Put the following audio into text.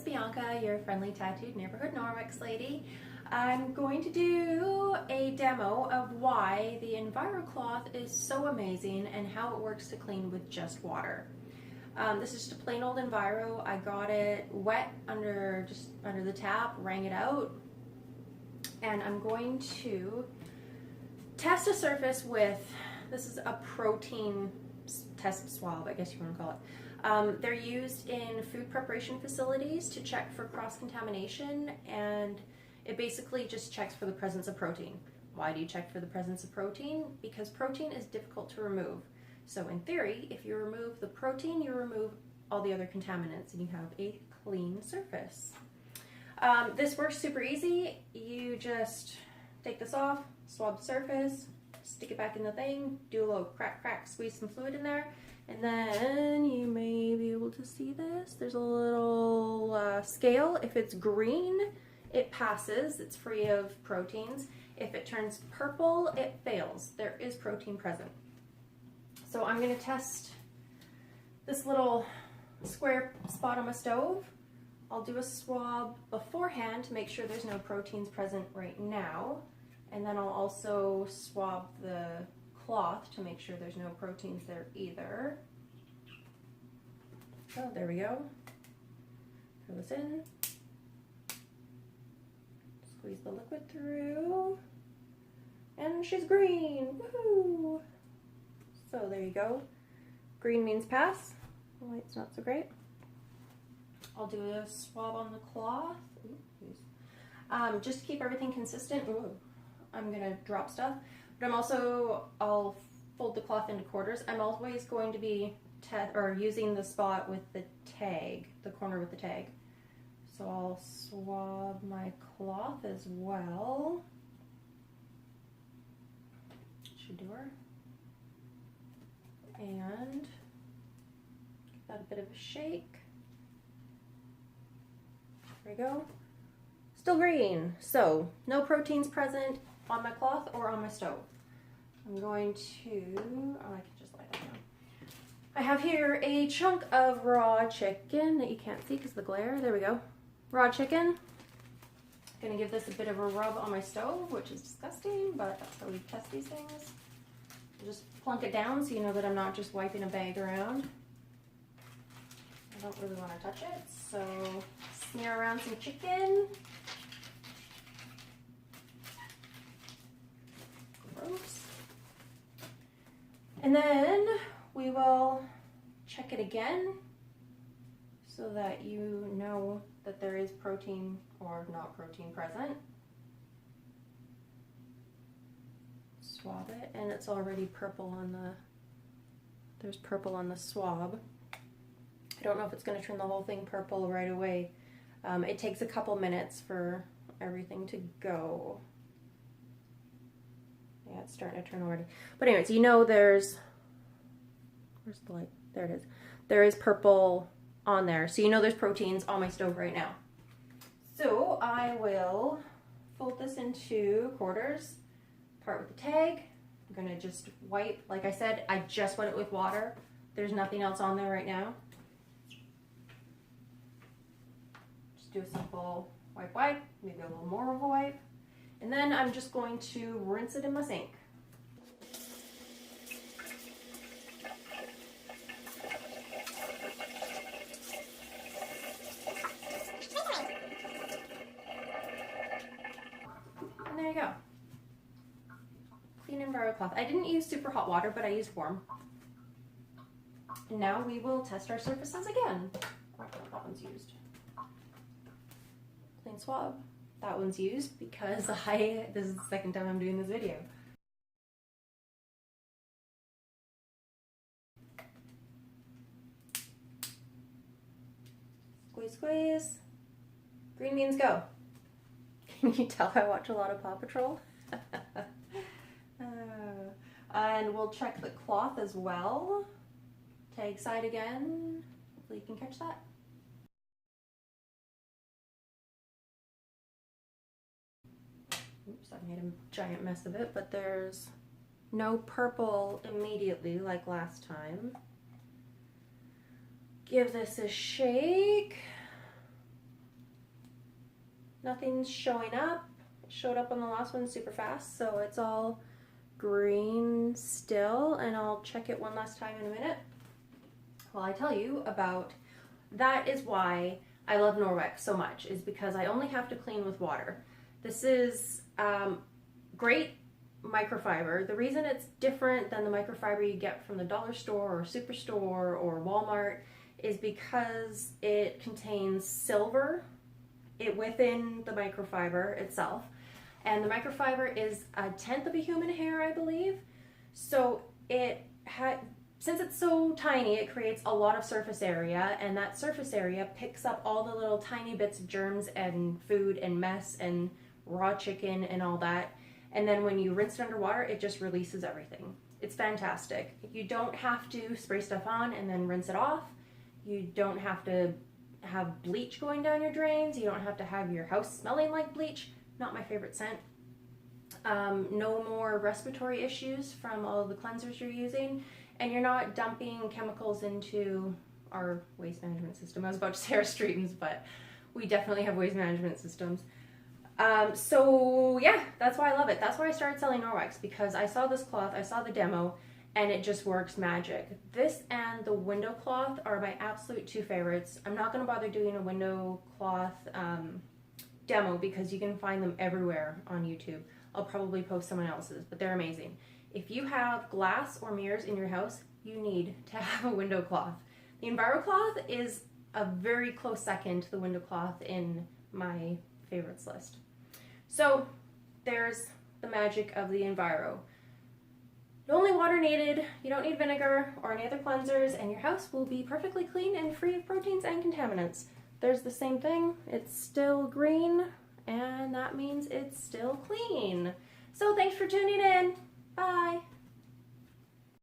it's Bianca, your friendly tattooed neighborhood Norwex lady. I'm going to do a demo of why the EnviroCloth is so amazing and how it works to clean with just water. This is just a plain old Enviro. I got it wet under the tap, wrung it out, and I'm going to test a surface with, this is a protein test swab, I guess you want to call it. They're used in food preparation facilities to check for cross-contamination, and it basically just checks for the presence of protein. Why do you check for the presence of protein? Because protein is difficult to remove. So in theory, if you remove the protein, you remove all the other contaminants and you have a clean surface. This works super easy. You just take this off, swab the surface, stick it back in the thing, do a little crack, crack, squeeze some fluid in there, and then you may be able to see this. There's a little scale. If it's green, it passes. It's free of proteins. If it turns purple, it fails. There is protein present. So I'm going to test this little square spot on my stove. I'll do a swab beforehand to make sure there's no proteins present right now. And then I'll also swab the cloth to make sure there's no proteins there either. Oh, there we go. Throw this in. Squeeze the liquid through. And she's green. Woohoo! So there you go. Green means pass. The light's not so great. I'll do a swab on the cloth. Just to keep everything consistent. Ooh, I'm gonna drop stuff. But I'll fold the cloth into quarters. I'm always going to be using the spot with the tag, the corner with the tag. So I'll swab my cloth as well. Should do her. And give that a bit of a shake. There we go. Still green. So no proteins present on my cloth or on my stove. I'm going to, I can just light that down. I have here a chunk of raw chicken that you can't see because of the glare. There we go. Raw chicken. Gonna give this a bit of a rub on my stove, which is disgusting, but that's how we test these things. Just plunk it down so you know that I'm not just wiping a bag around. I don't really want to touch it, so smear around some chicken. Gross. And then we will check it again so that you know that there is protein or not protein present. Swab it, and it's already purple on there's purple on the swab. I don't know if it's going to turn the whole thing purple right away. It takes a couple minutes for everything to go. Yeah, it's starting to turn already. But anyways, you know where's the light? There it is. There is purple on there. So you know there's proteins on my stove right now. So I will fold this into quarters. Part with the tag. I'm gonna just wipe. Like I said, I just wet it with water. There's nothing else on there right now. Just do a simple wipe, wipe, maybe a little more of a wipe. And then I'm just going to rinse it in my sink. And there you go. Clean EnviroCloth. I didn't use super hot water, but I used warm. And now we will test our surfaces again. Oh, that one's used. Clean swab. That one's used because this is the second time I'm doing this video. Squeeze, squeeze. Green means go. Can you tell I watch a lot of Paw Patrol? And we'll check the cloth as well. Tag side again. Hopefully you can catch that. Oops, I made a giant mess of it, but there's no purple immediately like last time. Give this a shake. Nothing's showing up. It showed up on the last one super fast, so it's all green still, and I'll check it one last time in a minute while I tell you about that is why I love Norwex so much, is because I only have to clean with water. This is great microfiber. The reason it's different than the microfiber you get from the dollar store or superstore or Walmart is because it contains silver within the microfiber itself. And the microfiber is 1/10 of a human hair, I believe. So since it's so tiny, it creates a lot of surface area, and that surface area picks up all the little tiny bits of germs and food and mess and raw chicken and all that. And then when you rinse it underwater, it just releases everything. It's fantastic. You don't have to spray stuff on and then rinse it off. You don't have to have bleach going down your drains. You don't have to have your house smelling like bleach. Not my favorite scent. No more respiratory issues from all of the cleansers you're using. And you're not dumping chemicals into our waste management system. I was about to say our streams, but we definitely have waste management systems. So yeah, that's why I love it. That's why I started selling Norwex, because I saw this cloth, I saw the demo, and it just works magic. This and the window cloth are my absolute two favorites. I'm not going to bother doing a window cloth demo because you can find them everywhere on YouTube. I'll probably post someone else's, but they're amazing. If you have glass or mirrors in your house, you need to have a window cloth. The EnviroCloth is a very close second to the window cloth in my favorites list. So there's the magic of the Enviro. Only water needed, you don't need vinegar or any other cleansers, and your house will be perfectly clean and free of proteins and contaminants. There's the same thing, it's still green, and that means it's still clean. So thanks for tuning in. Bye.